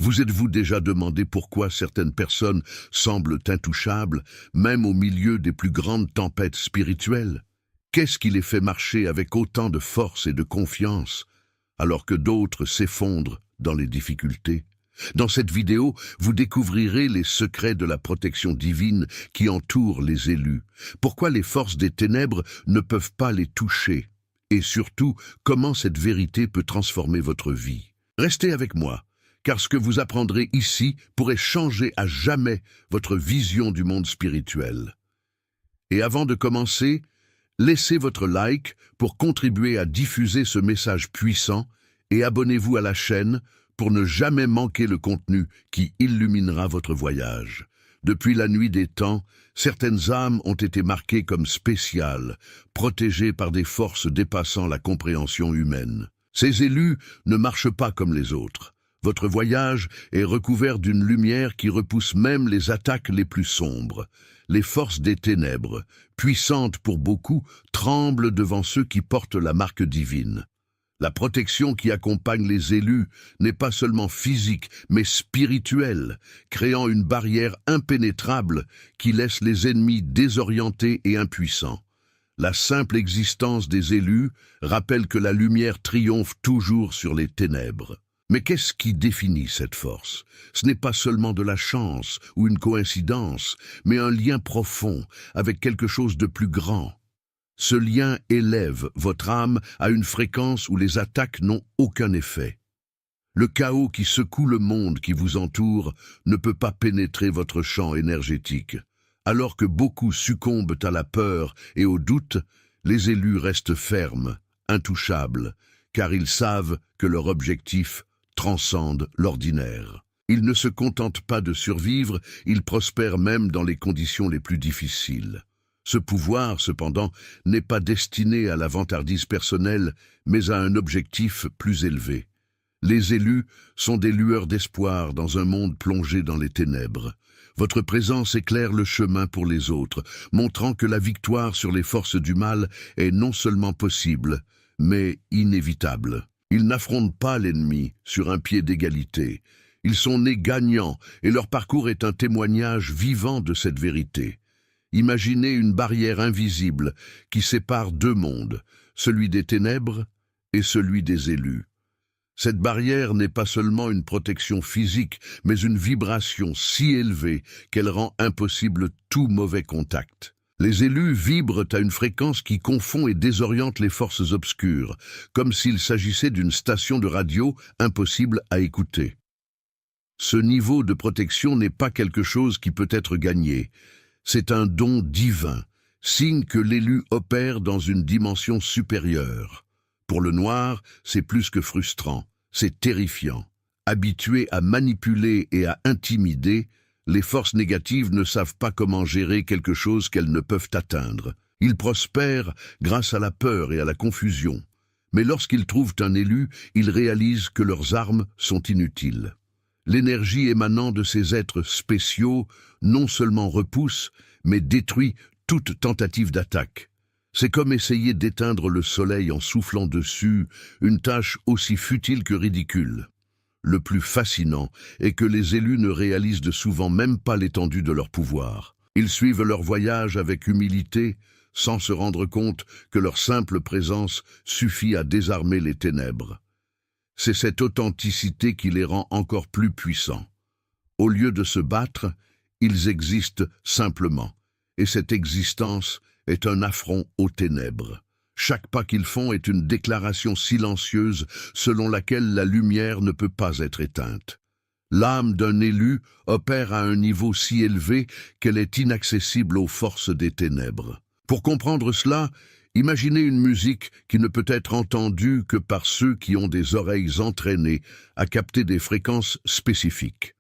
Vous êtes-vous déjà demandé pourquoi certaines personnes semblent intouchables, même au milieu des plus grandes tempêtes spirituelles? Qu'est-ce qui les fait marcher avec autant de force et de confiance, alors que d'autres s'effondrent dans les difficultés? Dans cette vidéo, vous découvrirez les secrets de la protection divine qui entoure les élus, pourquoi les forces des ténèbres ne peuvent pas les toucher, et surtout, comment cette vérité peut transformer votre vie. Restez avec moi, car ce que vous apprendrez ici pourrait changer à jamais votre vision du monde spirituel. Et avant de commencer, laissez votre like pour contribuer à diffuser ce message puissant et abonnez-vous à la chaîne pour ne jamais manquer le contenu qui illuminera votre voyage. Depuis la nuit des temps, certaines âmes ont été marquées comme spéciales, protégées par des forces dépassant la compréhension humaine. Ces élus ne marchent pas comme les autres. Votre voyage est recouvert d'une lumière qui repousse même les attaques les plus sombres. Les forces des ténèbres, puissantes pour beaucoup, tremblent devant ceux qui portent la marque divine. La protection qui accompagne les élus n'est pas seulement physique, mais spirituelle, créant une barrière impénétrable qui laisse les ennemis désorientés et impuissants. La simple existence des élus rappelle que la lumière triomphe toujours sur les ténèbres. Mais qu'est-ce qui définit cette force? Ce n'est pas seulement de la chance ou une coïncidence, mais un lien profond avec quelque chose de plus grand. Ce lien élève votre âme à une fréquence où les attaques n'ont aucun effet. Le chaos qui secoue le monde qui vous entoure ne peut pas pénétrer votre champ énergétique. Alors que beaucoup succombent à la peur et au doute, les élus restent fermes, intouchables, car ils savent que leur objectif transcende l'ordinaire. Ils ne se contentent pas de survivre, ils prospèrent même dans les conditions les plus difficiles. Ce pouvoir, cependant, n'est pas destiné à la vantardise personnelle, mais à un objectif plus élevé. Les élus sont des lueurs d'espoir dans un monde plongé dans les ténèbres. Votre présence éclaire le chemin pour les autres, montrant que la victoire sur les forces du mal est non seulement possible, mais inévitable. Ils n'affrontent pas l'ennemi sur un pied d'égalité. Ils sont nés gagnants et leur parcours est un témoignage vivant de cette vérité. Imaginez une barrière invisible qui sépare deux mondes, celui des ténèbres et celui des élus. Cette barrière n'est pas seulement une protection physique, mais une vibration si élevée qu'elle rend impossible tout mauvais contact. Les élus vibrent à une fréquence qui confond et désoriente les forces obscures, comme s'il s'agissait d'une station de radio impossible à écouter. Ce niveau de protection n'est pas quelque chose qui peut être gagné. C'est un don divin, signe que l'élu opère dans une dimension supérieure. Pour le noir, c'est plus que frustrant, c'est terrifiant. Habitués à manipuler et à intimider, les forces négatives ne savent pas comment gérer quelque chose qu'elles ne peuvent atteindre. Ils prospèrent grâce à la peur et à la confusion. Mais lorsqu'ils trouvent un élu, ils réalisent que leurs armes sont inutiles. L'énergie émanant de ces êtres spéciaux non seulement repousse, mais détruit toute tentative d'attaque. C'est comme essayer d'éteindre le soleil en soufflant dessus, une tâche aussi futile que ridicule. Le plus fascinant est que les élus ne réalisent de souvent même pas l'étendue de leur pouvoir. Ils suivent leur voyage avec humilité, sans se rendre compte que leur simple présence suffit à désarmer les ténèbres. C'est cette authenticité qui les rend encore plus puissants. Au lieu de se battre, ils existent simplement, et cette existence est un affront aux ténèbres. Chaque pas qu'ils font est une déclaration silencieuse selon laquelle la lumière ne peut pas être éteinte. L'âme d'un élu opère à un niveau si élevé qu'elle est inaccessible aux forces des ténèbres. Pour comprendre cela, imaginez une musique qui ne peut être entendue que par ceux qui ont des oreilles entraînées à capter des fréquences spécifiques.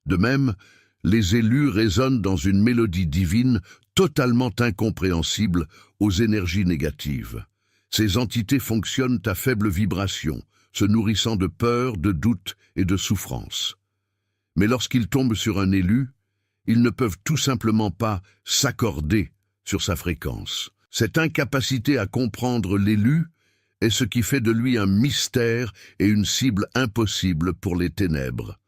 De même, les élus résonnent dans une mélodie divine totalement incompréhensible aux énergies négatives. Ces entités fonctionnent à faible vibration, se nourrissant de peur, de doute et de souffrance. Mais lorsqu'ils tombent sur un élu, ils ne peuvent tout simplement pas s'accorder sur sa fréquence. Cette incapacité à comprendre l'élu est ce qui fait de lui un mystère et une cible impossible pour les ténèbres.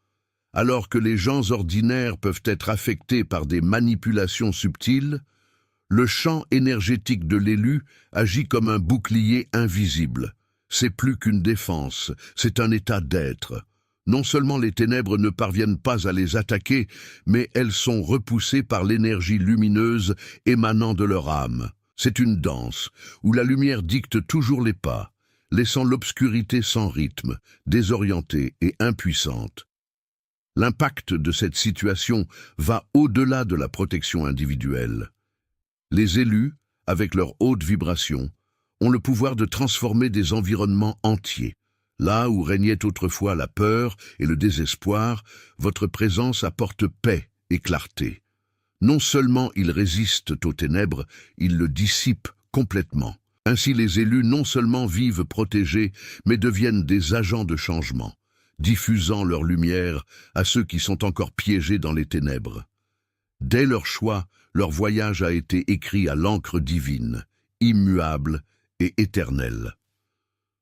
Alors que les gens ordinaires peuvent être affectés par des manipulations subtiles, le champ énergétique de l'élu agit comme un bouclier invisible. C'est plus qu'une défense, c'est un état d'être. Non seulement les ténèbres ne parviennent pas à les attaquer, mais elles sont repoussées par l'énergie lumineuse émanant de leur âme. C'est une danse, où la lumière dicte toujours les pas, laissant l'obscurité sans rythme, désorientée et impuissante. L'impact de cette situation va au-delà de la protection individuelle. Les élus, avec leur haute vibration, ont le pouvoir de transformer des environnements entiers. Là où régnait autrefois la peur et le désespoir, votre présence apporte paix et clarté. Non seulement ils résistent aux ténèbres, ils le dissipent complètement. Ainsi les élus non seulement vivent protégés, mais deviennent des agents de changement, diffusant leur lumière à ceux qui sont encore piégés dans les ténèbres. Dès leur choix, leur voyage a été écrit à l'encre divine, immuable et éternelle.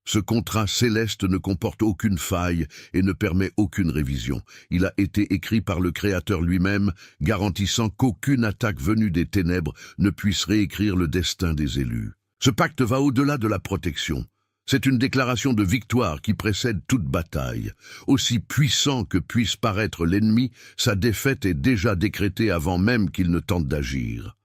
Ce contrat céleste ne comporte aucune faille et ne permet aucune révision. Il a été écrit par le Créateur lui-même, garantissant qu'aucune attaque venue des ténèbres ne puisse réécrire le destin des élus. Ce pacte va au-delà de la protection. C'est une déclaration de victoire qui précède toute bataille. Aussi puissant que puisse paraître l'ennemi, sa défaite est déjà décrétée avant même qu'il ne tente d'agir.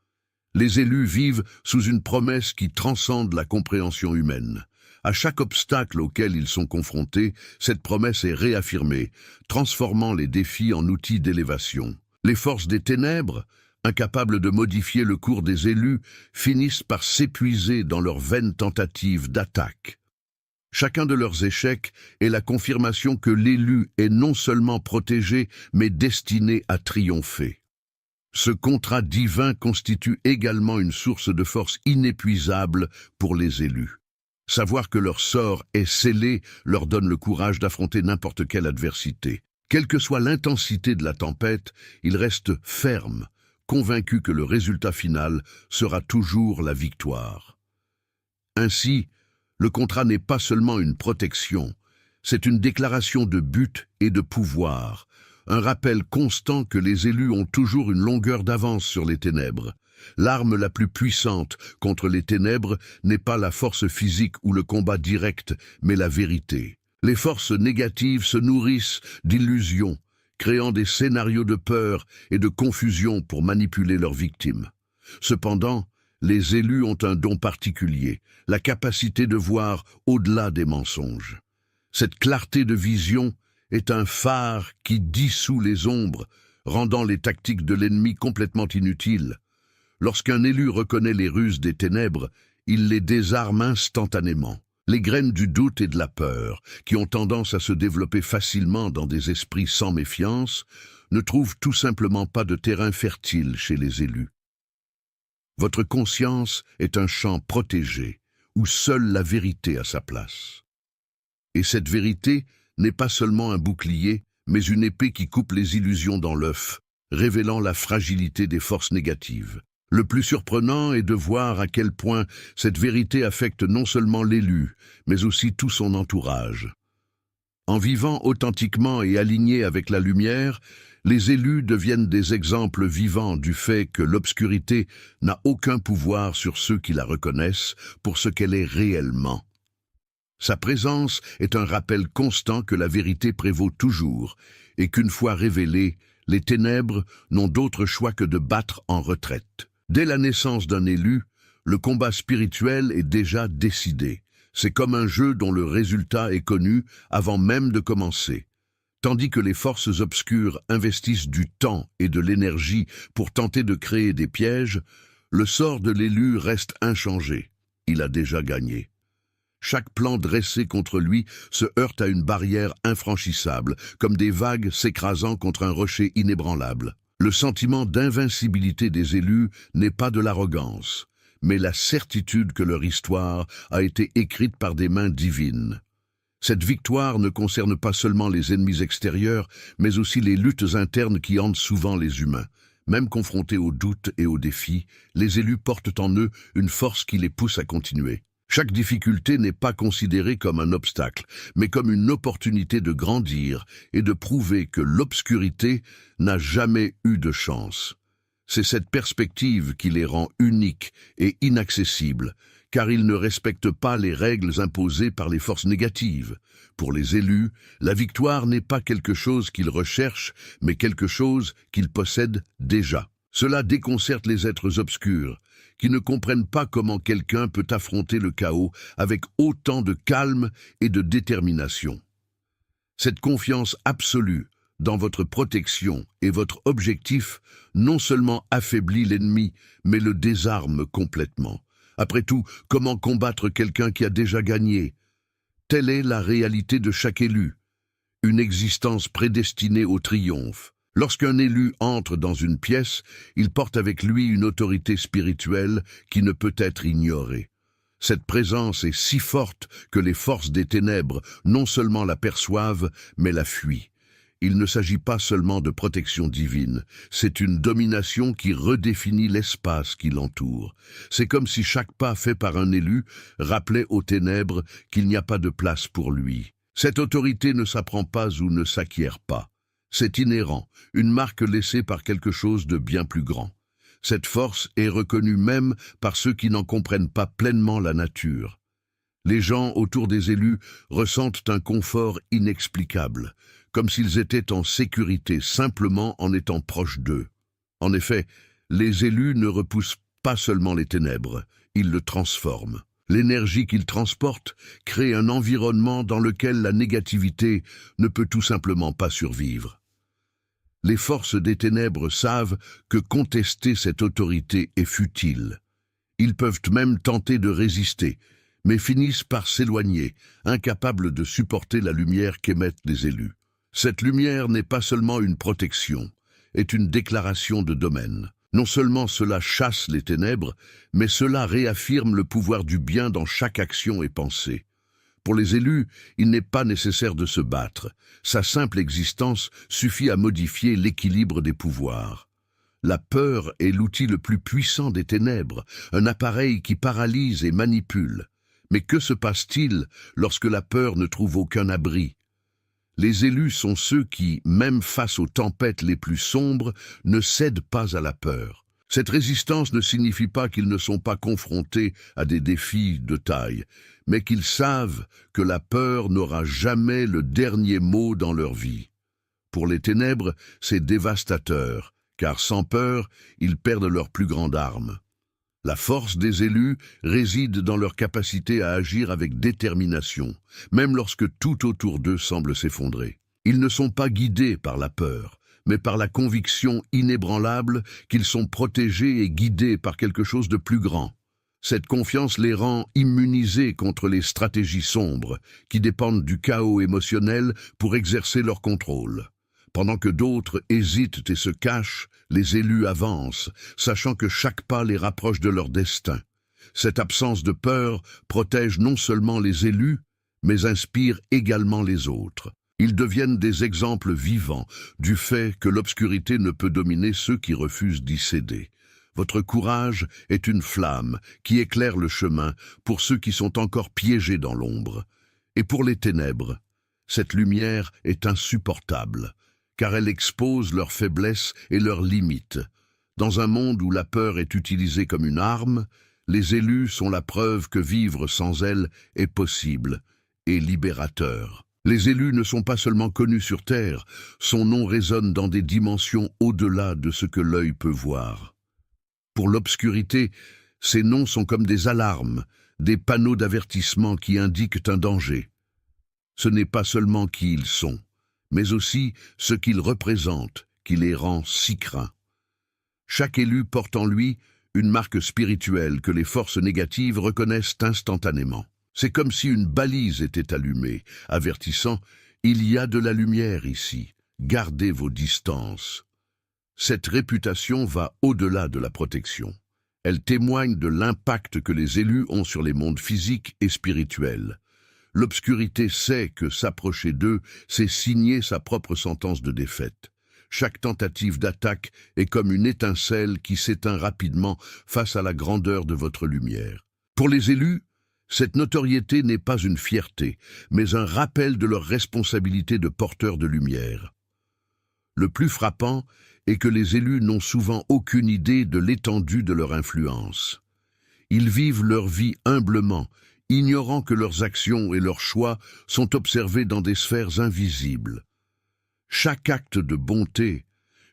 Les élus vivent sous une promesse qui transcende la compréhension humaine. À chaque obstacle auquel ils sont confrontés, cette promesse est réaffirmée, transformant les défis en outils d'élévation. Les forces des ténèbres, incapables de modifier le cours des élus, finissent par s'épuiser dans leurs vaines tentatives d'attaque. Chacun de leurs échecs est la confirmation que l'élu est non seulement protégé, mais destiné à triompher. Ce contrat divin constitue également une source de force inépuisable pour les élus. Savoir que leur sort est scellé leur donne le courage d'affronter n'importe quelle adversité. Quelle que soit l'intensité de la tempête, ils restent fermes, convaincus que le résultat final sera toujours la victoire. Ainsi, le contrat n'est pas seulement une protection, c'est une déclaration de but et de pouvoir, un rappel constant que les élus ont toujours une longueur d'avance sur les ténèbres. L'arme la plus puissante contre les ténèbres n'est pas la force physique ou le combat direct, mais la vérité. Les forces négatives se nourrissent d'illusions, créant des scénarios de peur et de confusion pour manipuler leurs victimes. Cependant, les élus ont un don particulier, la capacité de voir au-delà des mensonges. Cette clarté de vision est un phare qui dissout les ombres, rendant les tactiques de l'ennemi complètement inutiles. Lorsqu'un élu reconnaît les ruses des ténèbres, il les désarme instantanément. Les graines du doute et de la peur, qui ont tendance à se développer facilement dans des esprits sans méfiance, ne trouvent tout simplement pas de terrain fertile chez les élus. Votre conscience est un champ protégé, où seule la vérité a sa place. Et cette vérité n'est pas seulement un bouclier, mais une épée qui coupe les illusions dans l'œuf, révélant la fragilité des forces négatives. Le plus surprenant est de voir à quel point cette vérité affecte non seulement l'élu, mais aussi tout son entourage. En vivant authentiquement et alignés avec la lumière, les élus deviennent des exemples vivants du fait que l'obscurité n'a aucun pouvoir sur ceux qui la reconnaissent pour ce qu'elle est réellement. Sa présence est un rappel constant que la vérité prévaut toujours et qu'une fois révélée, les ténèbres n'ont d'autre choix que de battre en retraite. Dès la naissance d'un élu, le combat spirituel est déjà décidé. C'est comme un jeu dont le résultat est connu avant même de commencer. Tandis que les forces obscures investissent du temps et de l'énergie pour tenter de créer des pièges, le sort de l'élu reste inchangé. Il a déjà gagné. Chaque plan dressé contre lui se heurte à une barrière infranchissable, comme des vagues s'écrasant contre un rocher inébranlable. Le sentiment d'invincibilité des élus n'est pas de l'arrogance, mais la certitude que leur histoire a été écrite par des mains divines. Cette victoire ne concerne pas seulement les ennemis extérieurs, mais aussi les luttes internes qui hantent souvent les humains. Même confrontés aux doutes et aux défis, les élus portent en eux une force qui les pousse à continuer. Chaque difficulté n'est pas considérée comme un obstacle, mais comme une opportunité de grandir et de prouver que l'obscurité n'a jamais eu de chance. C'est cette perspective qui les rend uniques et inaccessibles, car ils ne respectent pas les règles imposées par les forces négatives. Pour les élus, la victoire n'est pas quelque chose qu'ils recherchent, mais quelque chose qu'ils possèdent déjà. Cela déconcerte les êtres obscurs, qui ne comprennent pas comment quelqu'un peut affronter le chaos avec autant de calme et de détermination. Cette confiance absolue dans votre protection et votre objectif non seulement affaiblit l'ennemi, mais le désarme complètement. Après tout, comment combattre quelqu'un qui a déjà gagné? Telle est la réalité de chaque élu, une existence prédestinée au triomphe. Lorsqu'un élu entre dans une pièce, il porte avec lui une autorité spirituelle qui ne peut être ignorée. Cette présence est si forte que les forces des ténèbres non seulement la perçoivent, mais la fuient. Il ne s'agit pas seulement de protection divine, c'est une domination qui redéfinit l'espace qui l'entoure. C'est comme si chaque pas fait par un élu rappelait aux ténèbres qu'il n'y a pas de place pour lui. Cette autorité ne s'apprend pas ou ne s'acquiert pas. C'est inhérent, une marque laissée par quelque chose de bien plus grand. Cette force est reconnue même par ceux qui n'en comprennent pas pleinement la nature. Les gens autour des élus ressentent un confort inexplicable, comme s'ils étaient en sécurité simplement en étant proches d'eux. En effet, les élus ne repoussent pas seulement les ténèbres, ils le transforment. L'énergie qu'ils transportent crée un environnement dans lequel la négativité ne peut tout simplement pas survivre. Les forces des ténèbres savent que contester cette autorité est futile. Ils peuvent même tenter de résister, mais finissent par s'éloigner, incapables de supporter la lumière qu'émettent les élus. Cette lumière n'est pas seulement une protection, est une déclaration de domaine. Non seulement cela chasse les ténèbres, mais cela réaffirme le pouvoir du bien dans chaque action et pensée. Pour les élus, il n'est pas nécessaire de se battre. Sa simple existence suffit à modifier l'équilibre des pouvoirs. La peur est l'outil le plus puissant des ténèbres, un appareil qui paralyse et manipule. Mais que se passe-t-il lorsque la peur ne trouve aucun abri? Les élus sont ceux qui, même face aux tempêtes les plus sombres, ne cèdent pas à la peur. Cette résistance ne signifie pas qu'ils ne sont pas confrontés à des défis de taille, mais qu'ils savent que la peur n'aura jamais le dernier mot dans leur vie. Pour les ténèbres, c'est dévastateur, car sans peur, ils perdent leur plus grande arme. La force des élus réside dans leur capacité à agir avec détermination, même lorsque tout autour d'eux semble s'effondrer. Ils ne sont pas guidés par la peur, mais par la conviction inébranlable qu'ils sont protégés et guidés par quelque chose de plus grand. Cette confiance les rend immunisés contre les stratégies sombres, qui dépendent du chaos émotionnel pour exercer leur contrôle. Pendant que d'autres hésitent et se cachent, les élus avancent, sachant que chaque pas les rapproche de leur destin. Cette absence de peur protège non seulement les élus, mais inspire également les autres. Ils deviennent des exemples vivants du fait que l'obscurité ne peut dominer ceux qui refusent d'y céder. Votre courage est une flamme qui éclaire le chemin pour ceux qui sont encore piégés dans l'ombre. Et pour les ténèbres, cette lumière est insupportable, car elle expose leurs faiblesses et leurs limites. Dans un monde où la peur est utilisée comme une arme, les élus sont la preuve que vivre sans elle est possible et libérateur. Les élus ne sont pas seulement connus sur Terre, son nom résonne dans des dimensions au-delà de ce que l'œil peut voir. Pour l'obscurité, ces noms sont comme des alarmes, des panneaux d'avertissement qui indiquent un danger. Ce n'est pas seulement qui ils sont, mais aussi ce qu'ils représentent, qui les rend si craints. Chaque élu porte en lui une marque spirituelle que les forces négatives reconnaissent instantanément. C'est comme si une balise était allumée, avertissant « Il y a de la lumière ici, gardez vos distances ». Cette réputation va au-delà de la protection. Elle témoigne de l'impact que les élus ont sur les mondes physiques et spirituels. L'obscurité sait que s'approcher d'eux, c'est signer sa propre sentence de défaite. Chaque tentative d'attaque est comme une étincelle qui s'éteint rapidement face à la grandeur de votre lumière. Pour les élus, Cette notoriété n'est pas une fierté, mais un rappel de leur responsabilité de porteurs de lumière. Le plus frappant est que les élus n'ont souvent aucune idée de l'étendue de leur influence. Ils vivent leur vie humblement, ignorant que leurs actions et leurs choix sont observés dans des sphères invisibles. Chaque acte de bonté,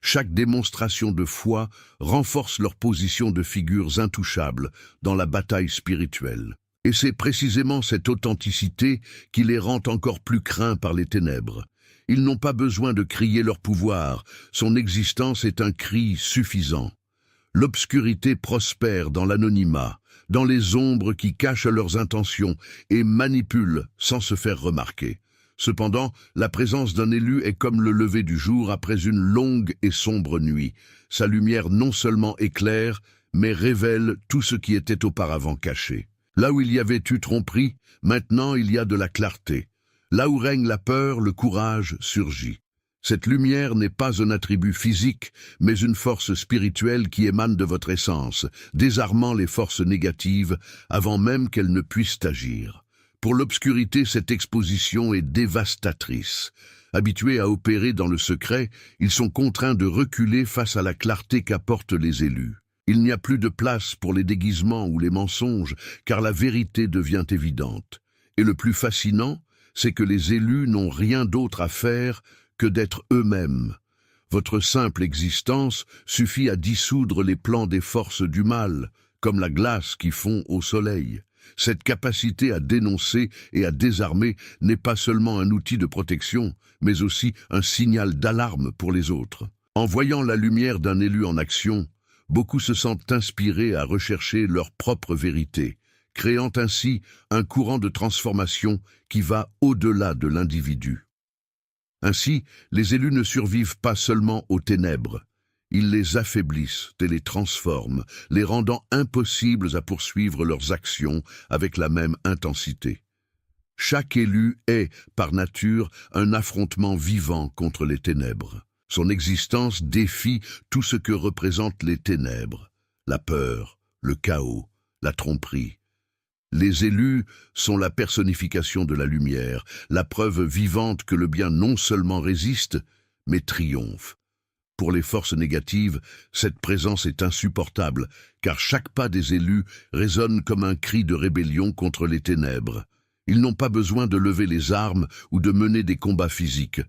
chaque démonstration de foi renforce leur position de figures intouchables dans la bataille spirituelle. Et c'est précisément cette authenticité qui les rend encore plus craints par les ténèbres. Ils n'ont pas besoin de crier leur pouvoir, son existence est un cri suffisant. L'obscurité prospère dans l'anonymat, dans les ombres qui cachent leurs intentions et manipulent sans se faire remarquer. Cependant, la présence d'un élu est comme le lever du jour après une longue et sombre nuit. Sa lumière non seulement éclaire, mais révèle tout ce qui était auparavant caché. Là où il y avait eu tromperie, maintenant il y a de la clarté. Là où règne la peur, le courage surgit. Cette lumière n'est pas un attribut physique, mais une force spirituelle qui émane de votre essence, désarmant les forces négatives avant même qu'elles ne puissent agir. Pour l'obscurité, cette exposition est dévastatrice. Habitués à opérer dans le secret, ils sont contraints de reculer face à la clarté qu'apportent les élus. Il n'y a plus de place pour les déguisements ou les mensonges, car la vérité devient évidente. Et le plus fascinant, c'est que les élus n'ont rien d'autre à faire que d'être eux-mêmes. Votre simple existence suffit à dissoudre les plans des forces du mal, comme la glace qui fond au soleil. Cette capacité à dénoncer et à désarmer n'est pas seulement un outil de protection, mais aussi un signal d'alarme pour les autres. En voyant la lumière d'un élu en action, beaucoup se sentent inspirés à rechercher leur propre vérité, créant ainsi un courant de transformation qui va au-delà de l'individu. Ainsi, les élus ne survivent pas seulement aux ténèbres, ils les affaiblissent et les transforment, les rendant impossibles à poursuivre leurs actions avec la même intensité. Chaque élu est, par nature, un affrontement vivant contre les ténèbres. Son existence défie tout ce que représentent les ténèbres, la peur, le chaos, la tromperie. Les élus sont la personnification de la lumière, la preuve vivante que le bien non seulement résiste, mais triomphe. Pour les forces négatives, cette présence est insupportable, car chaque pas des élus résonne comme un cri de rébellion contre les ténèbres. Ils n'ont pas besoin de lever les armes ou de mener des combats physiques.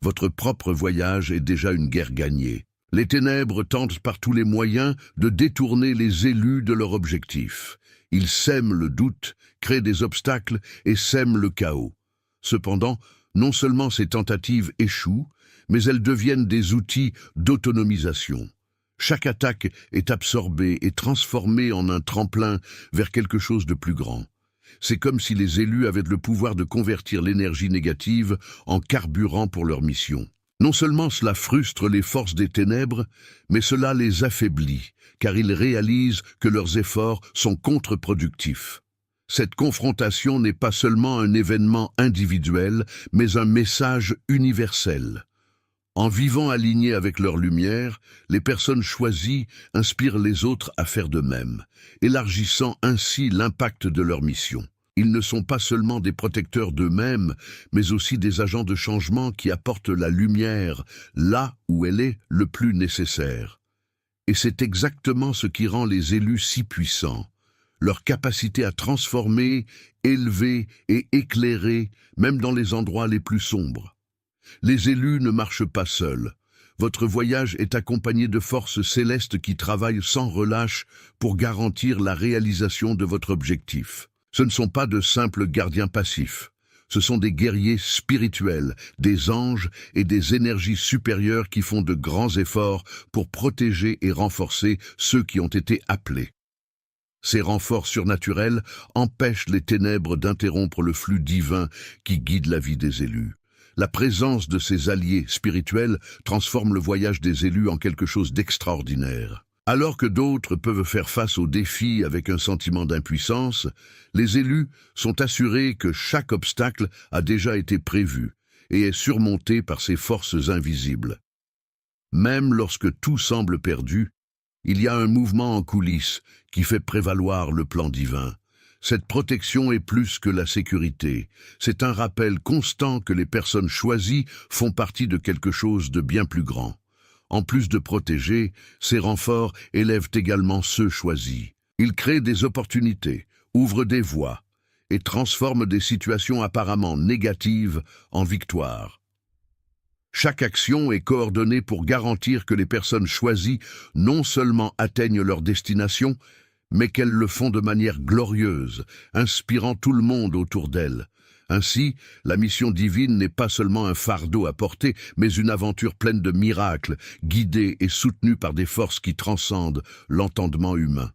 Votre propre voyage est déjà une guerre gagnée. Les ténèbres tentent par tous les moyens de détourner les élus de leur objectif. Ils sèment le doute, créent des obstacles et sèment le chaos. Cependant, non seulement ces tentatives échouent, mais elles deviennent des outils d'autonomisation. Chaque attaque est absorbée et transformée en un tremplin vers quelque chose de plus grand. C'est comme si les élus avaient le pouvoir de convertir l'énergie négative en carburant pour leur mission. Non seulement cela frustre les forces des ténèbres, mais cela les affaiblit, car ils réalisent que leurs efforts sont contre-productifs. Cette confrontation n'est pas seulement un événement individuel, mais un message universel. En vivant alignés avec leur lumière, les personnes choisies inspirent les autres à faire de même, élargissant ainsi l'impact de leur mission. Ils ne sont pas seulement des protecteurs d'eux-mêmes, mais aussi des agents de changement qui apportent la lumière là où elle est le plus nécessaire. Et c'est exactement ce qui rend les élus si puissants. Leur capacité à transformer, élever et éclairer, même dans les endroits les plus sombres. Les élus ne marchent pas seuls. Votre voyage est accompagné de forces célestes qui travaillent sans relâche pour garantir la réalisation de votre objectif. Ce ne sont pas de simples gardiens passifs. Ce sont des guerriers spirituels, des anges et des énergies supérieures qui font de grands efforts pour protéger et renforcer ceux qui ont été appelés. Ces renforts surnaturels empêchent les ténèbres d'interrompre le flux divin qui guide la vie des élus. La présence de ces alliés spirituels transforme le voyage des élus en quelque chose d'extraordinaire. Alors que d'autres peuvent faire face aux défis avec un sentiment d'impuissance, les élus sont assurés que chaque obstacle a déjà été prévu et est surmonté par ces forces invisibles. Même lorsque tout semble perdu, il y a un mouvement en coulisses qui fait prévaloir le plan divin. Cette protection est plus que la sécurité. C'est un rappel constant que les personnes choisies font partie de quelque chose de bien plus grand. En plus de protéger, ces renforts élèvent également ceux choisis. Ils créent des opportunités, ouvrent des voies et transforment des situations apparemment négatives en victoires. Chaque action est coordonnée pour garantir que les personnes choisies non seulement atteignent leur destination, mais qu'elles le font de manière glorieuse, inspirant tout le monde autour d'elles. Ainsi, la mission divine n'est pas seulement un fardeau à porter, mais une aventure pleine de miracles, guidée et soutenue par des forces qui transcendent l'entendement humain.